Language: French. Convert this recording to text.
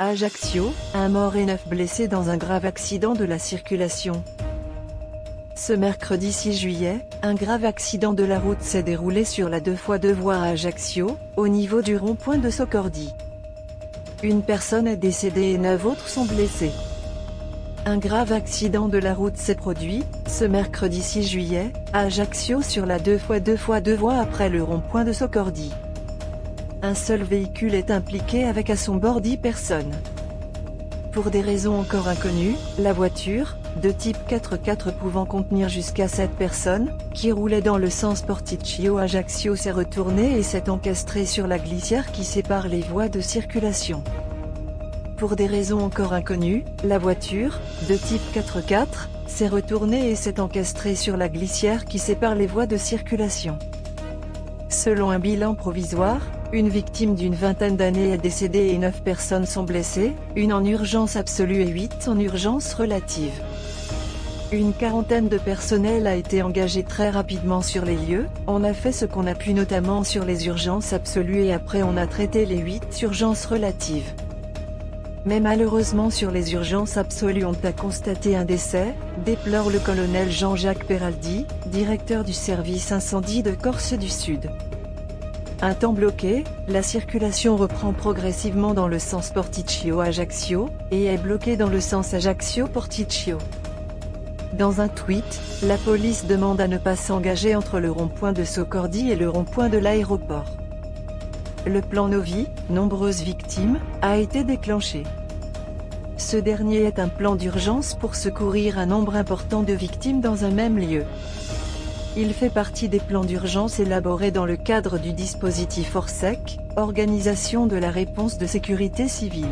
À Ajaccio, un mort et 9 blessés dans un grave accident de la circulation. Ce mercredi 6 juillet, un grave accident de la route s'est déroulé sur la 2x2 voies à Ajaccio, au niveau du rond-point de Socordi. Une personne est décédée et 9 autres sont blessés. Un grave accident de la route s'est produit, ce mercredi 6 juillet, à Ajaccio sur la 2x2 voies après le rond-point de Socordi. Un seul véhicule est impliqué avec à son bord 10 personnes. Pour des raisons encore inconnues, la voiture, de type 4x4 pouvant contenir jusqu'à 7 personnes, qui roulait dans le sens Porticcio-Ajaccio s'est retournée et s'est encastrée sur la glissière qui sépare les voies de circulation. Pour des raisons encore inconnues, la voiture, de type 4x4, s'est retournée et s'est encastrée sur la glissière qui sépare les voies de circulation. Selon un bilan provisoire, une victime d'une vingtaine d'années est décédée et 9 personnes sont blessées, une en urgence absolue et 8 en urgence relative. Une quarantaine de personnel a été engagé très rapidement sur les lieux, on a fait ce qu'on a pu notamment sur les urgences absolues et après on a traité les 8 urgences relatives. Mais malheureusement sur les urgences absolues on a constaté un décès, déplore le colonel Jean-Jacques Peraldi, directeur du service incendie de Corse du Sud. Un temps bloqué, la circulation reprend progressivement dans le sens Porticcio-Ajaccio, et est bloquée dans le sens Ajaccio-Porticcio. Dans un tweet, la police demande à ne pas s'engager entre le rond-point de Socordi et le rond-point de l'aéroport. Le plan Novi, nombreuses victimes, a été déclenché. Ce dernier est un plan d'urgence pour secourir un nombre important de victimes dans un même lieu. Il fait partie des plans d'urgence élaborés dans le cadre du dispositif Orsec, Organisation de la réponse de sécurité civile.